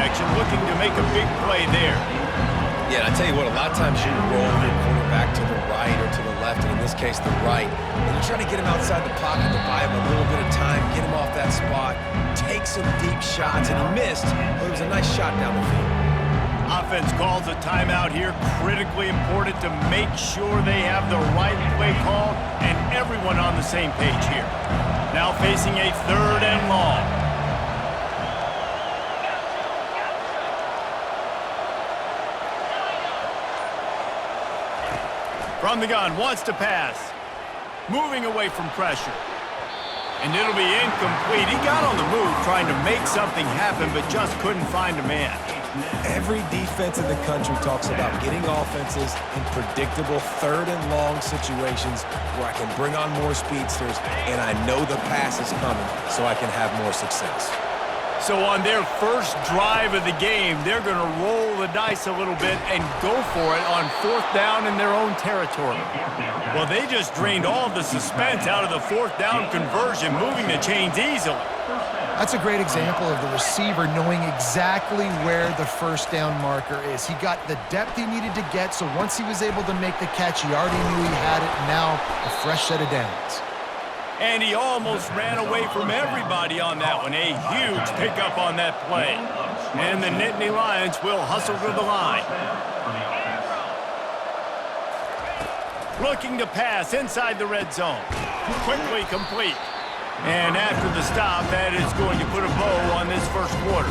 connection, looking to make a big play there. Yeah, and I tell you what, a lot of times you roll your quarterback to the right or to the left, and in this case, the right. And you try to get him outside the pocket to buy him a little bit of time, get him off that spot, take some deep shots, and he missed, but it was a nice shot down the field. Offense calls a timeout here. Critically important to make sure they have the right play call and everyone on the same page here. Now facing a 3rd and long. From the gun, wants to pass. Moving away from pressure. And it'll be incomplete. He got on the move trying to make something happen, but just couldn't find a man. Every defense in the country talks about getting offenses in predictable 3rd and long situations where I can bring on more speedsters and I know the pass is coming so I can have more success. So on their first drive of the game, they're going to roll the dice a little bit and go for it on 4th down in their own territory. Well, they just drained all of the suspense out of the 4th down conversion, moving the chains easily. That's a great example of the receiver knowing exactly where the 1st down marker is. He got the depth he needed to get, so once he was able to make the catch, he already knew he had it, and now a fresh set of downs. And he almost ran away from everybody on that one. A huge pickup on that play. And the Nittany Lions will hustle to the line. Looking to pass inside the red zone. Quickly complete. And after the stop, that is going to put a bow on this first quarter.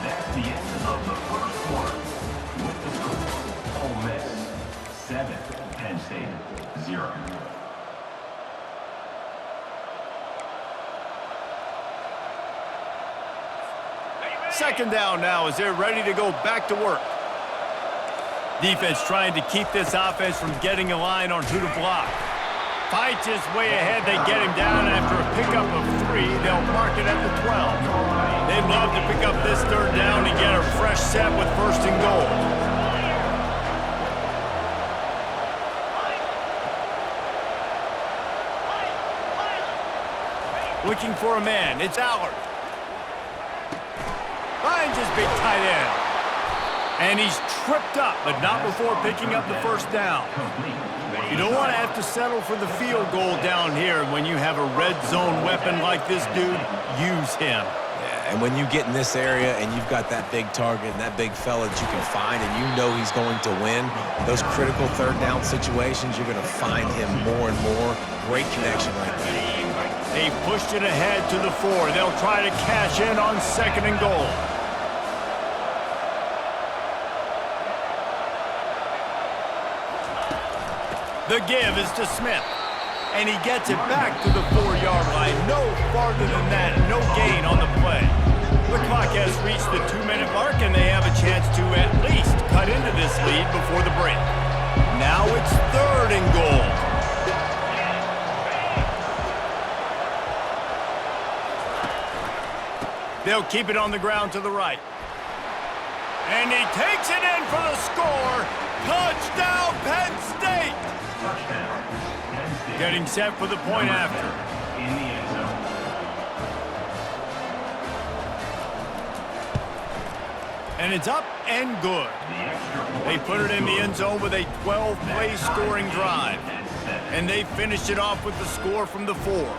That's the end of the first quarter. With the score, Ole Miss 7, Penn State 0. Second down now as they're ready to go back to work. Defense trying to keep this offense from getting a line on who to block. Fights his way ahead. They get him down after a pickup of 3. They'll mark it at the 12. They'd love to pick up this 3rd down and get a fresh set with 1st and goal. Looking for a man. It's Allard. Finds his big tight end. And he's tripped up, but not before picking up the 1st down. You don't want to have to settle for the field goal down here. When you have a red zone weapon like this dude, use him. Yeah, and when you get in this area and you've got that big target and that big fella that you can find and you know he's going to win, those critical 3rd down situations, you're going to find him more and more. Great connection right there. They've pushed it ahead to the 4. They'll try to cash in on 2nd and goal. The give is to Smith. And he gets it back to the 4-yard line. No farther than that. No gain on the play. The clock has reached the 2-minute mark, and they have a chance to at least cut into this lead before the break. Now it's 3rd and goal. They'll keep it on the ground to the right. And he takes it in for the score. Touchdown, Penn State! Getting set for the point after. In the end zone. And it's up and good. They put it in the end zone with a 12-play scoring drive. And they finished it off with the score from the 4.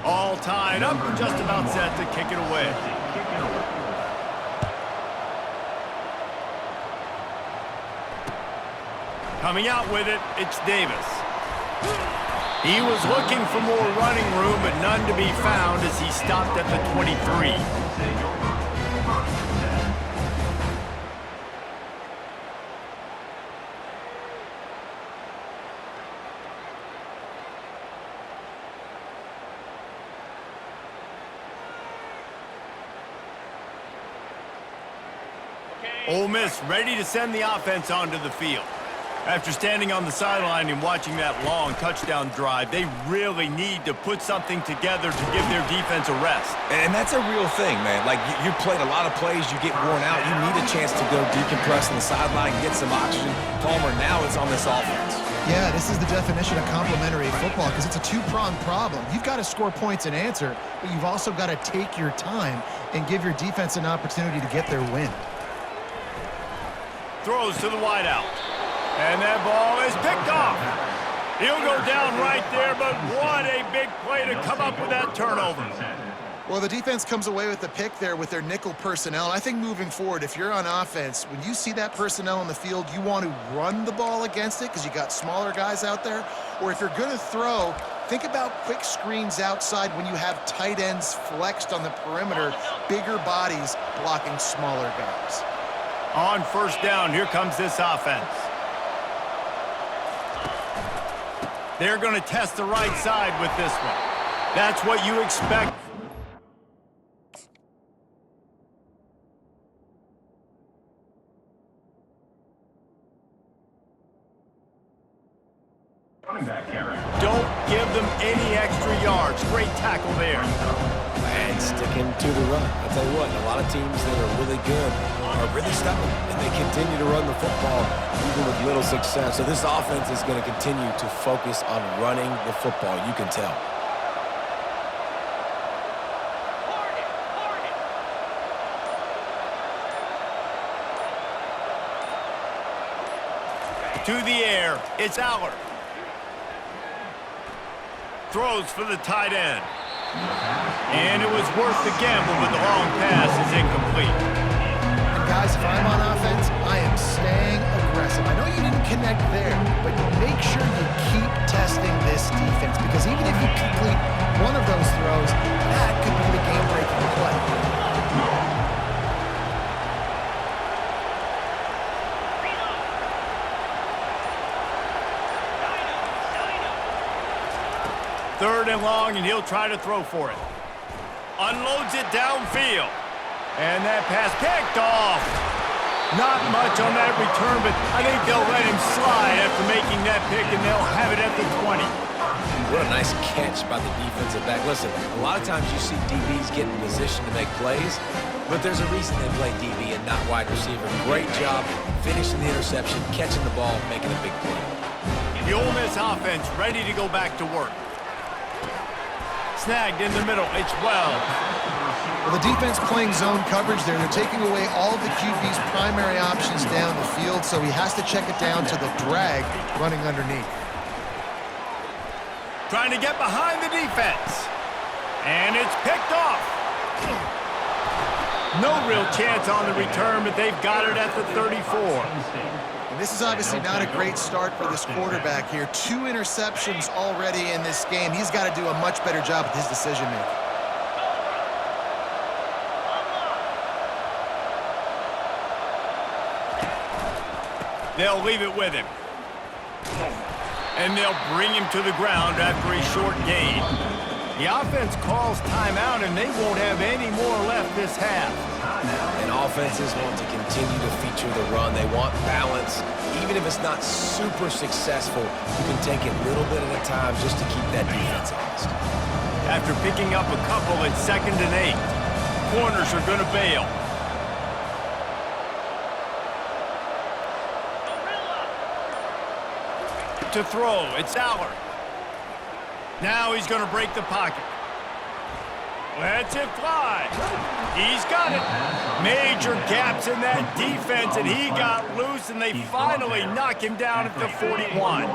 All tied up and just about set to kick it away. Coming out with it, it's Davis. He was looking for more running room, but none to be found as he stopped at the 23. Ole Miss ready to send the offense onto the field. After standing on the sideline and watching that long touchdown drive, they really need to put something together to give their defense a rest. And that's a real thing, man. Like, you played a lot of plays, you get worn out, you need a chance to go decompress on the sideline, get some oxygen. Palmer, now it's on this offense. Yeah, this is the definition of complementary football because it's a two-pronged problem. You've got to score points and answer, but you've also got to take your time and give your defense an opportunity to get their win. Throws to the wideout. And that ball is picked off. He'll go down right there, but what a big play to come up with that turnover. Well, the defense comes away with the pick there with their nickel personnel. I think moving forward, if you're on offense, when you see that personnel on the field, you want to run the ball against it because you got smaller guys out there. Or if you're going to throw, think about quick screens outside when you have tight ends flexed on the perimeter, bigger bodies blocking smaller guys. On first down, here comes this offense. They're going to test the right side with this one. That's what you expect. Running back carry. Don't give them any extra yards. Great tackle there. And sticking to the run. I'll tell you what, a lot of teams that are really good are really stubborn, and they continue to run the football even with little success. So this offense is going to continue to focus on running the football. You can tell. To the air, it's Aller. Throws for the tight end. And it was worth the gamble, but the long pass is incomplete. And guys, if I'm on offense, I am staying aggressive. I know you didn't connect there, but make sure you keep testing this defense because even if you complete one of those throws, that could be the game-breaking play. Third and long, and he'll try to throw for it. Unloads it downfield. And that pass picked off. Not much on that return, but I think they'll let him slide after making that pick, and they'll have it at the 20. What a nice catch by the defensive back. Listen, a lot of times you see DBs get in position to make plays, but there's a reason they play DB and not wide receiver. Great job finishing the interception, catching the ball, making a big play. The Ole Miss offense ready to go back to work. Snagged in the middle. It's Wells. Well, the defense playing zone coverage there. They're taking away all of the QB's primary options down the field, so he has to check it down to the drag running underneath. Trying to get behind the defense. And it's picked off. No real chance on the return, but they've got it at the 34. And this is obviously not a great start for this quarterback here. 2 interceptions already in this game. He's got to do a much better job with his decision-making. They'll leave it with him. And they'll bring him to the ground after a short gain. The offense calls timeout, and they won't have any more left this half. And offenses want to continue to feature the run. They want balance. Even if it's not super successful, you can take it little bit at a time just to keep that defense honest. After picking up a couple at 2nd and 8, corners are going to bail. To throw, it's Aller. Now he's going to break the pocket. Lets it fly. He's got it. Major gaps in that defense, and he got loose, and they finally knock him down at the 41.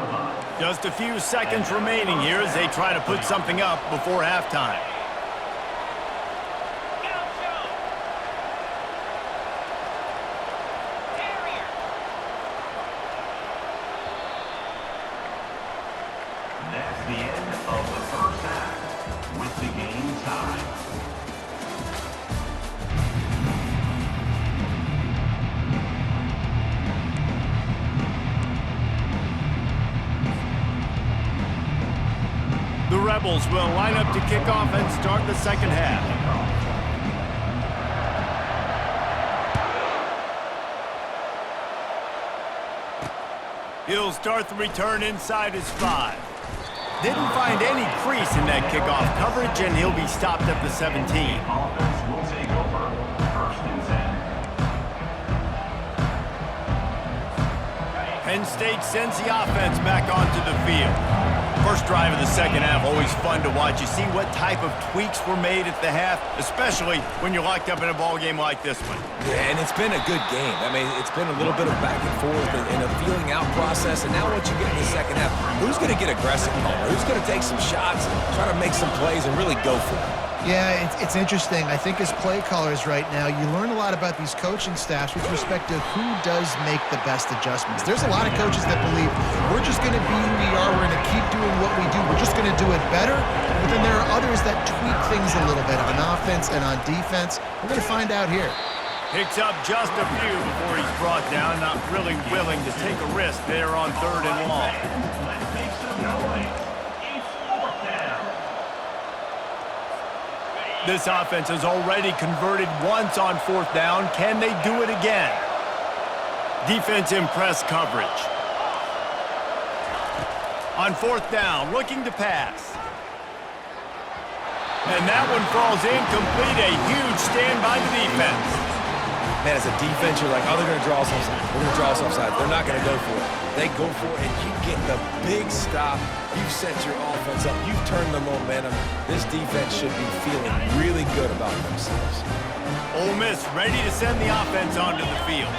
Just a few seconds remaining here as they try to put something up before halftime. That's the end of the first half with the game tied. The Rebels will line up to kick off and start the second half. He'll start the return inside his 5. Didn't find any crease in that kickoff coverage, and he'll be stopped at the 17. Offense will take over. First and 10. Penn State sends the offense back onto the field. First drive of the second half, always fun to watch. You see what type of tweaks were made at the half, especially when you're locked up in a ball game like this one. Yeah, and it's been a good game. I mean, it's been a little bit of back and forth and a feeling out process. And now once you get in the second half, who's going to get aggressive, Palmer? Who's going to take some shots, try to make some plays, and really go for it? Yeah, it's interesting. I think as play callers right now, you learn a lot about these coaching staffs with respect to who does make the best adjustments. There's a lot of coaches that believe we're just going to be who we are, we're going to keep doing what we do, we're just going to do it better. But then there are others that tweak things a little bit on offense and on defense. We're going to find out here. Picks up just a few before he's brought down, not really willing to take a risk there on 3rd and long. Let's make some noise. It's 4th down. This offense has already converted once on 4th down. Can they do it again? Defense in press coverage. On 4th down, looking to pass. And that one falls incomplete. A huge stand by the defense. Man, as a defense, you're like, oh, they're going to draw us offside. We're going to draw us offside. They're not going to go for it. They go for it, and you get the big stop. You've set your offense up. You've turned the momentum. This defense should be feeling really good about themselves. Ole Miss ready to send the offense onto the field.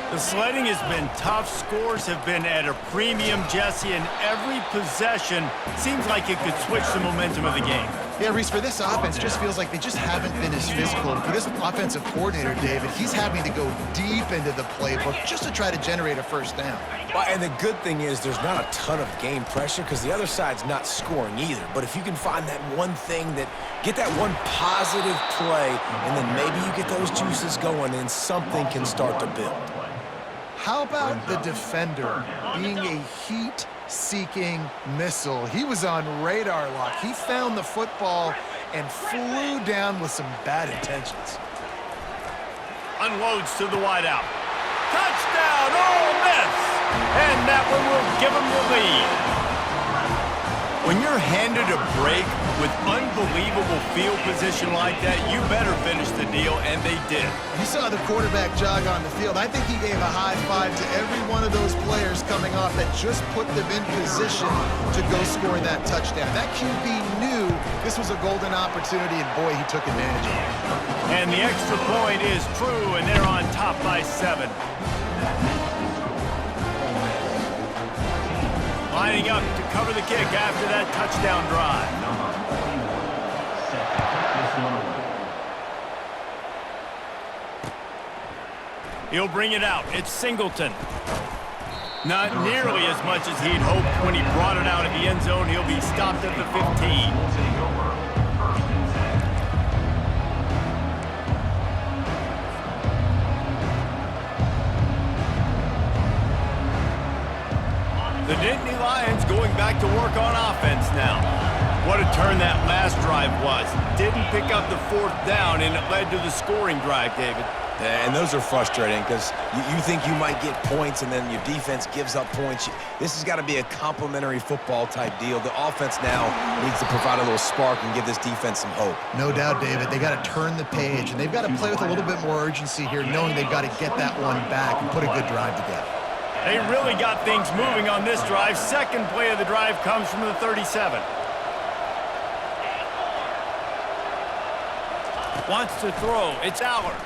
The sledding has been tough. Scores have been at a premium, Jesse, and every possession seems like it could switch the momentum of the game. Yeah, Reese, for this offense, just feels like they just haven't been as physical. For this offensive coordinator, David, he's having to go deep into the playbook just to try to generate a first down. Well, and the good thing is there's not a ton of game pressure because the other side's not scoring either. But if you can find that one thing get that one positive play, and then maybe you get those juices going and something can start to build. How about the defender being a heat-seeking missile? He was on radar lock. He found the football and flew down with some bad intentions. Unloads to the wideout. Touchdown, Ole Miss! And that one will give them the lead. When you're handed a break with unbelievable field position like that, you better finish the deal, and they did. You saw the quarterback jog on the field. I think he gave a high five to every one of those players coming off that just put them in position to go score that touchdown. That QB knew this was a golden opportunity, and boy, he took advantage of it. And the extra point is true, and they're on top by 7. Lining up to cover the kick after that touchdown drive. He'll bring it out. It's Singleton. Not nearly as much as he'd hoped when he brought it out of the end zone. He'll be stopped at the 15. The Nittany Lions going back to work on offense now. What a turn that last drive was. Didn't pick up the 4th down, and it led to the scoring drive, David. And those are frustrating because you think you might get points and then your defense gives up points. This has got to be a complementary football type deal. The offense now needs to provide a little spark and give this defense some hope. No doubt, David. They got to turn the page, and they've got to play with a little bit more urgency here, knowing they've got to get that one back and put a good drive together. They really got things moving on this drive. Second play of the drive comes from the 37. Wants to throw. It's Allard.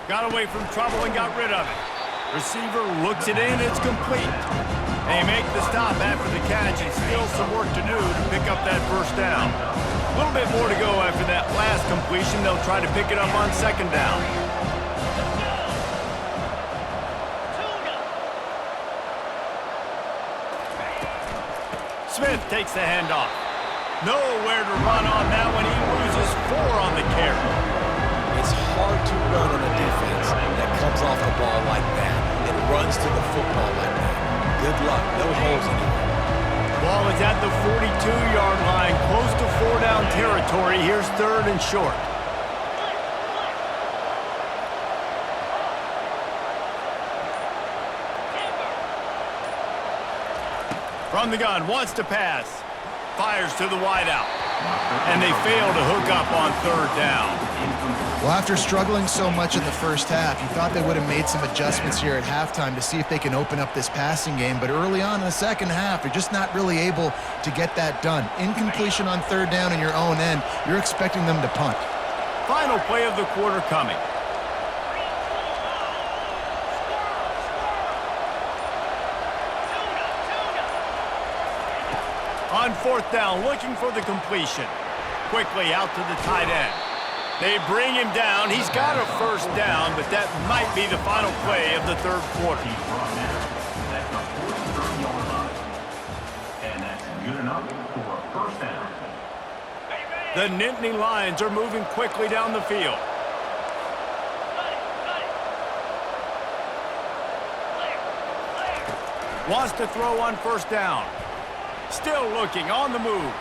Got away from trouble and got rid of it. Receiver looks it in. It's complete. They make the stop after the catch, and still some work to do to pick up that first down. A little bit more to go after that last completion. They'll try to pick it up on 2nd down. Smith takes the handoff. Nowhere to run on that one. He loses 4 on the carry. It's hard to run on a defense that comes off a ball like that and runs to the football like that. Good luck. No holes anywhere. Ball is at the 42-yard line, close to 4-down territory. Here's 3rd and short. From the gun, wants to pass. Fires to the wideout. And they fail to hook up on third down. Well, after struggling so much in the first half, you thought they would have made some adjustments here at halftime to see if they can open up this passing game. But early on in the second half, they're just not really able to get that done. Incompletion on third down in your own end, you're expecting them to punt. Final play of the quarter coming. On fourth down, looking for the completion. Quickly out to the tight end. They bring him down. He's got a first down, but that might be the final play of the third quarter. He's brought down. That's the 43-yard line. And that's good enough for a first down. The Nittany Lions are moving quickly down the field. Wants to throw on first down. Still looking, on the move.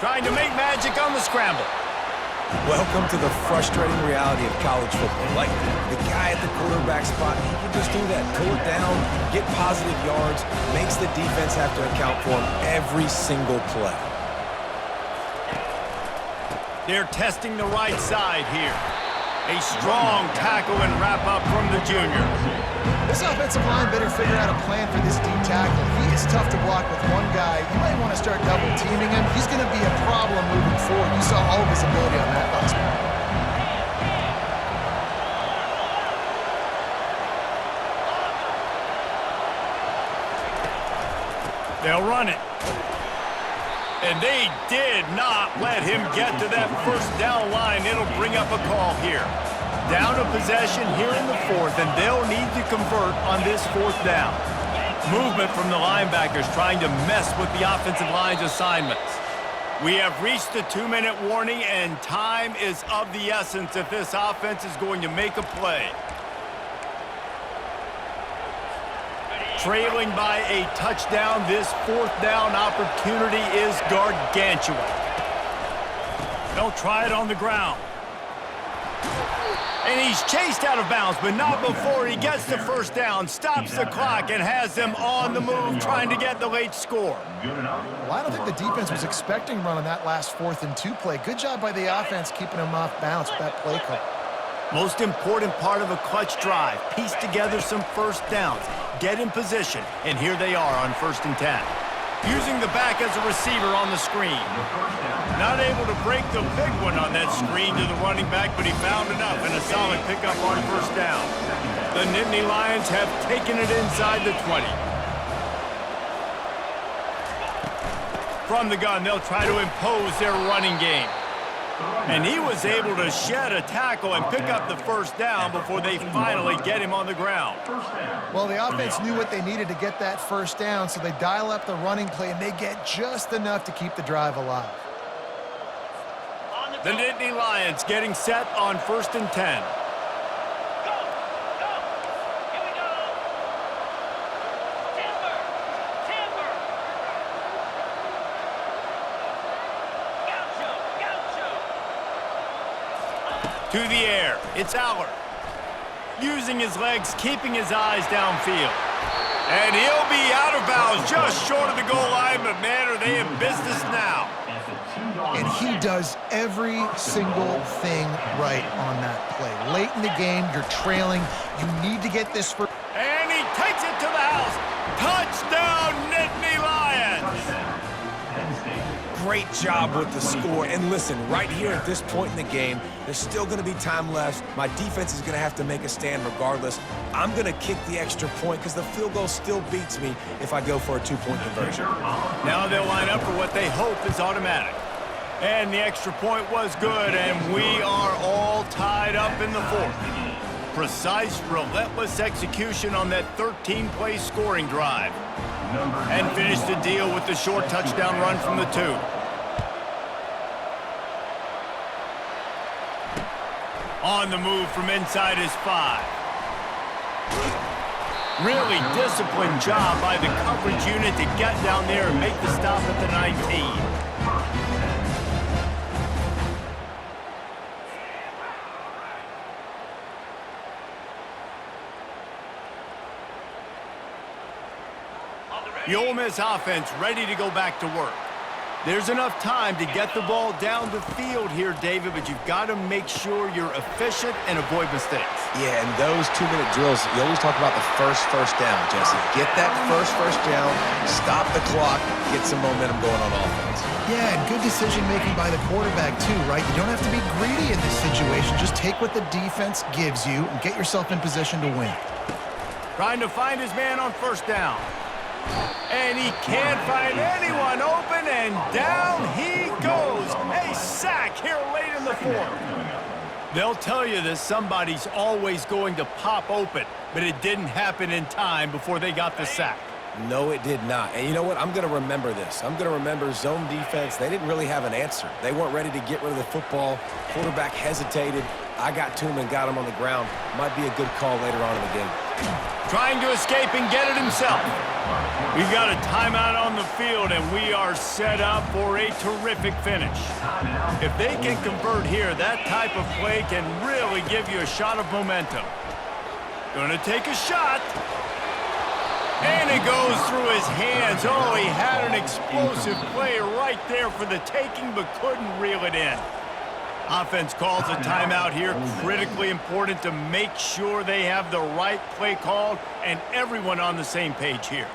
Trying to make magic on the scramble. Welcome to the frustrating reality of college football. Like, the guy at the quarterback spot, he can just do that. Pull it down, get positive yards, makes the defense have to account for him every single play. They're testing the right side here. A strong tackle and wrap up from the junior. This offensive line better figure out a plan for this D tackle. He is tough to block with one guy. You might want to start double teaming him. He's going to be a problem moving forward. You saw all of his ability on that last one. They'll run it. And they did not let him get to that first down line. It'll bring up a call here. Down a possession here in the fourth, and they'll need to convert on this fourth down. Movement from the linebackers trying to mess with the offensive line's assignments. We have reached the 2-minute warning, and time is of the essence if this offense is going to make a play. Trailing by a touchdown, this fourth down opportunity is gargantuan. They'll try it on the ground. And he's chased out of bounds, but not before he gets the first down, stops the clock, and has them on the move trying to get the late score. Well, I don't think the defense was expecting run on that last 4th and 2 play. Good job by the offense keeping them off bounds with that play call. Most important part of a clutch drive, piece together some first downs, get in position, and here they are on 1st and 10. Using the back as a receiver on the screen. Not able to break the big one on that screen to the running back, but he found enough and a solid pickup on first down. The Nittany Lions have taken it inside the 20. From the gun, they'll try to impose their running game. And he was able to shed a tackle and pick up the first down before they finally get him on the ground. Well, the offense knew what they needed to get that first down, so they dial up the running play, and they get just enough to keep the drive alive. The Nittany Lions getting set on 1st and 10. To the air, it's Aller. Using his legs, keeping his eyes downfield. And he'll be out of bounds just short of the goal line, but man, are they in business now. And he does every single thing right on that play. Late in the game, you're trailing. You need to get this first. And he takes it to the house. Touchdown, Nittany Lions! Great job with the score. And listen, right here at this point in the game, there's still going to be time left. My defense is going to have to make a stand regardless. I'm going to kick the extra point because the field goal still beats me if I go for a 2-point conversion. Now they'll line up for what they hope is automatic. And the extra point was good, and we are all tied up in the fourth. Precise, relentless execution on that 13-play scoring drive. And finish the deal with the short touchdown run from the 2. On the move from inside his 5. Really disciplined job by the coverage unit to get down there and make the stop at the 19. The Ole Miss offense ready to go back to work. There's enough time to get the ball down the field here, David, but you've got to make sure you're efficient and avoid mistakes. Yeah, and those 2-minute drills, you always talk about the first down, Jesse. Get that first down, stop the clock, get some momentum going on offense. Yeah, and good decision-making by the quarterback, too, right? You don't have to be greedy in this situation. Just take what the defense gives you and get yourself in position to win. Trying to find his man on first down. And he can't find anyone open, and down he goes. A sack here late in the fourth. They'll tell you that somebody's always going to pop open, but it didn't happen in time before they got the sack. No, it did not. And you know what? I'm going to remember this. I'm going to remember zone defense. They didn't really have an answer. They weren't ready to get rid of the football. Quarterback hesitated. I got to him and got him on the ground. Might be a good call later on in the game. Trying to escape and get it himself. We've got a timeout on the field, and we are set up for a terrific finish. If they can convert here, that type of play can really give you a shot of momentum. Gonna take a shot. And it goes through his hands. Oh, he had an explosive play right there for the taking, but couldn't reel it in. Offense calls a timeout here. Critically important to make sure they have the right play called and everyone on the same page here.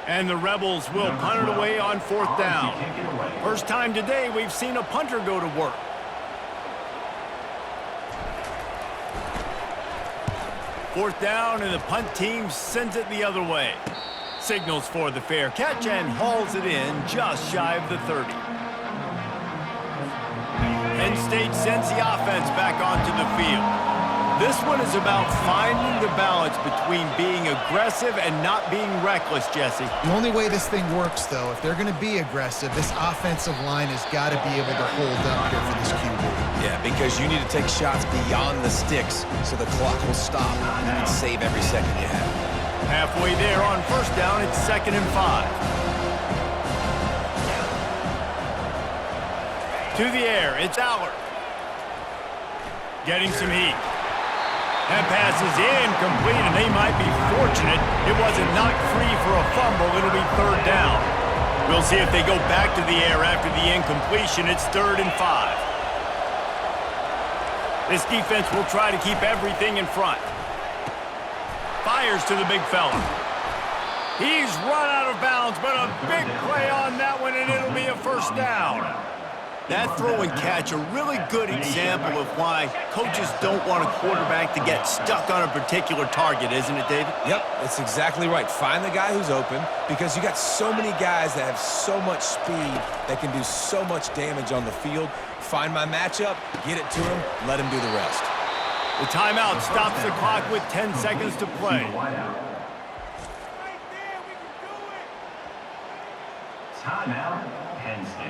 And the Rebels will punt it away on fourth down. First time today we've seen a punter go to work. Fourth down, and the punt team sends it the other way. Signals for the fair catch and hauls it in just shy of the 30. Penn State sends the offense back onto the field. This one is about finding the balance between being aggressive and not being reckless, Jesse. The only way this thing works, though, if they're going to be aggressive, this offensive line has got to be able to hold up here for this QB. Yeah, because you need to take shots beyond the sticks so the clock will stop. You can save every second you have. Halfway there on first down, it's 2nd and 5. To the air, it's Allard. Getting some heat. That pass is incomplete, and they might be fortunate it wasn't knocked free for a fumble. It'll be 3rd down. We'll see if they go back to the air after the incompletion. It's 3rd and 5. This defense will try to keep everything in front. Fires to the big fella. He's run out of bounds, but a big play on that one, and it'll be a 1st down. That throw and catch, a really good example of why coaches don't want a quarterback to get stuck on a particular target, isn't it, David? Yep, that's exactly right. Find the guy who's open, because you got so many guys that have so much speed that can do so much damage on the field. Find my matchup, get it to him, let him do the rest. The timeout stops the clock with 10 seconds to play. Timeout, Penn State.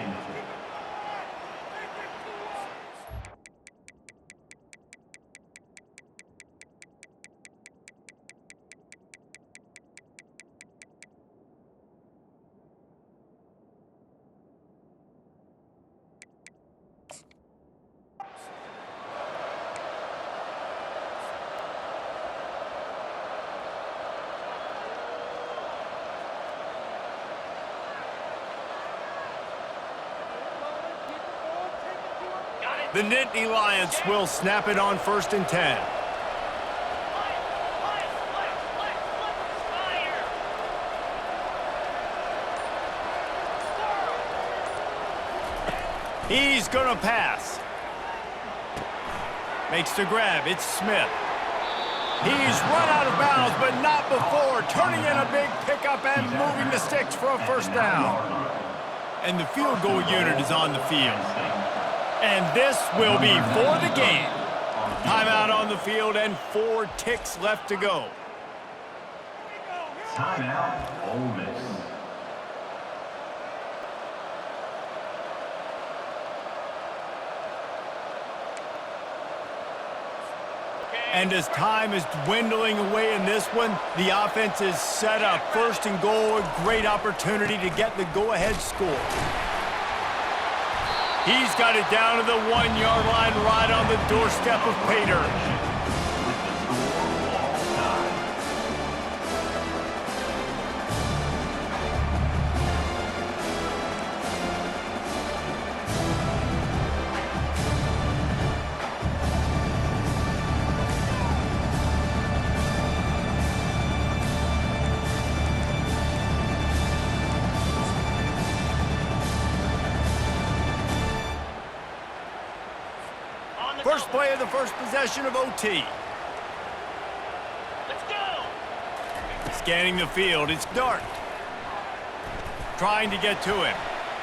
The Nittany Lions will snap it on 1st and 10. He's going to pass. Makes the grab. It's Smith. He's run out of bounds, but not before. Turning in a big pickup and moving the sticks for a 1st down. And the field goal unit is on the field. And this will be for the game. Timeout on the field and 4 ticks left to go. Timeout, Ole Miss. And as time is dwindling away in this one, the offense is set up. 1st and goal, a great opportunity to get the go-ahead score. He's got it down to the 1-yard line right on the doorstep of Pater. First play of the first possession of OT. Let's go. Scanning the field, it's Dart. Trying to get to him.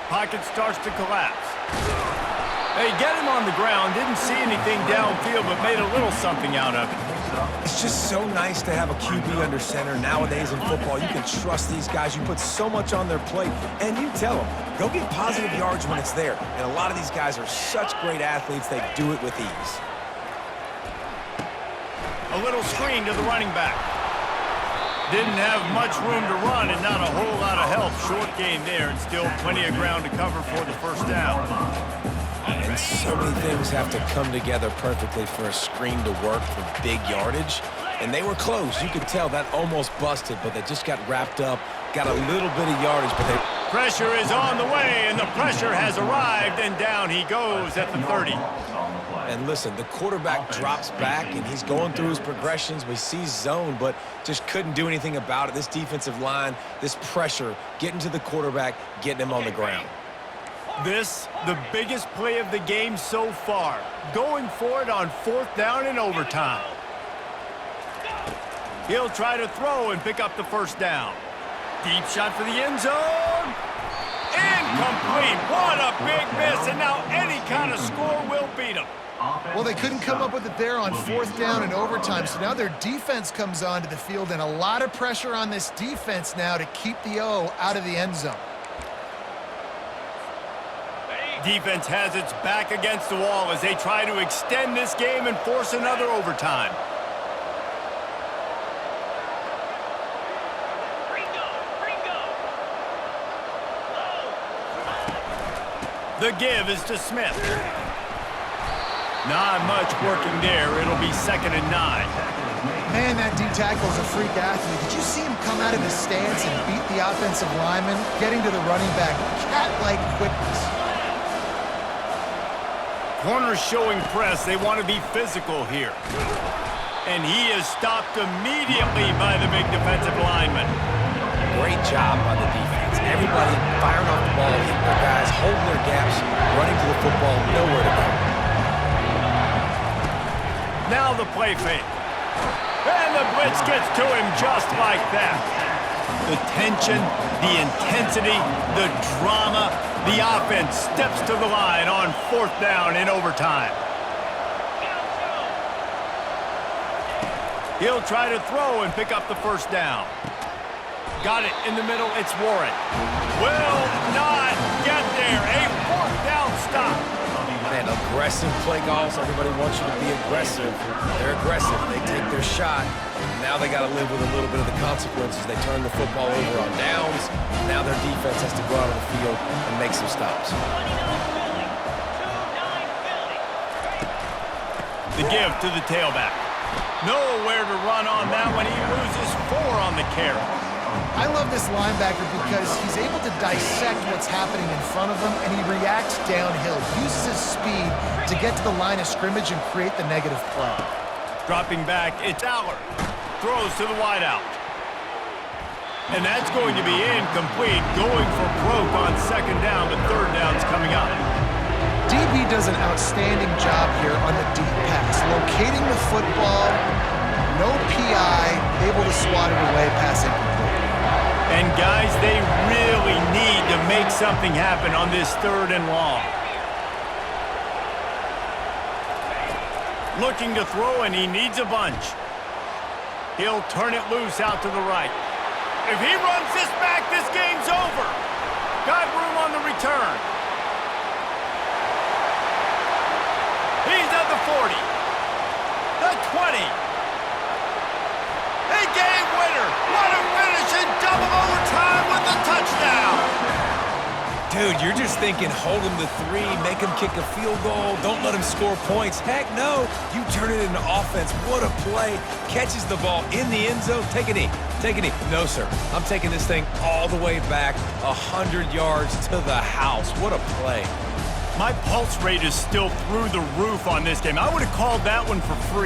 Pocket starts to collapse. They get him on the ground, didn't see anything downfield, but made a little something out of it. It's just so nice to have a QB under center. Nowadays in football, you can trust these guys. You put so much on their plate, and you tell them, go get positive yards when it's there. And a lot of these guys are such great athletes, they do it with ease. A little screen to the running back. Didn't have much room to run and not a whole lot of help. Short gain there and still plenty of ground to cover for the first down. And so many things have to come together perfectly for a screen to work for big yardage. And they were close. You could tell that almost busted, but they just got wrapped up, got a little bit of yardage, but they... Pressure is on the way, and the pressure has arrived, and down he goes at the 30. And listen, the quarterback drops back, and he's going through his progressions. We see zone, but just couldn't do anything about it. This defensive line, this pressure, getting to the quarterback, getting him on the ground. This, the biggest play of the game so far. Going for it on 4th down in overtime. He'll try to throw and pick up the first down. Deep shot for the end zone. Incomplete. What a big miss, and now any kind of score will beat him. Well, they couldn't come up with it there on 4th down in overtime, so now their defense comes onto the field, and a lot of pressure on this defense now to keep the O out of the end zone. Defense has its back against the wall as they try to extend this game and force another overtime. The give is to Smith. Not much working there. It'll be 2nd and 9. Man, that D-tackle is a freak athlete. Did you see him come out of his stance and beat the offensive lineman, getting to the running back? Cat-like quickness. Corners showing press. They want to be physical here. And he is stopped immediately by the big defensive lineman. Great job by the defense. Everybody firing off the ball, hitting their guys, holding their gaps, running to the football, nowhere to go. Now the play fake. And the blitz gets to him just like that. The tension, the intensity, the drama, the offense steps to the line on 4th down in overtime. He'll try to throw and pick up the first down. Got it in the middle, it's Warren. Will not get there. A 4th down stop. Man, aggressive play calls. Everybody wants you to be aggressive. They're aggressive. They take their shot. Now they got to live with a little bit of the consequences. They turn the football over on downs. Now their defense has to go out on the field and make some stops. The give to the tailback. Nowhere to run on that one. He loses 4 on the carry. I love this linebacker because he's able to dissect what's happening in front of him, and he reacts downhill, uses his speed to get to the line of scrimmage and create the negative play. Dropping back, it's Aller. Throws to the wideout. And that's going to be incomplete. Going for broke on 2nd down, but 3rd down's coming up. DB does an outstanding job here on the deep pass, locating the football, no PI, able to swat it away, pass incomplete. And guys, they really need to make something happen on this 3rd and long. Looking to throw, and he needs a bunch. He'll turn it loose out to the right. If he runs this back, this game's over. Got room on the return. He's at the 40. The 20. A game winner. What a finish in double overtime with a touchdown. Dude, you're just thinking, hold him to 3, make him kick a field goal, don't let him score points. Heck no, you turn it into offense. What a play. Catches the ball in the end zone. Take a knee. Take a knee. No, sir. I'm taking this thing all the way back 100 yards to the house. What a play. My pulse rate is still through the roof on this game. I would have called that one for free.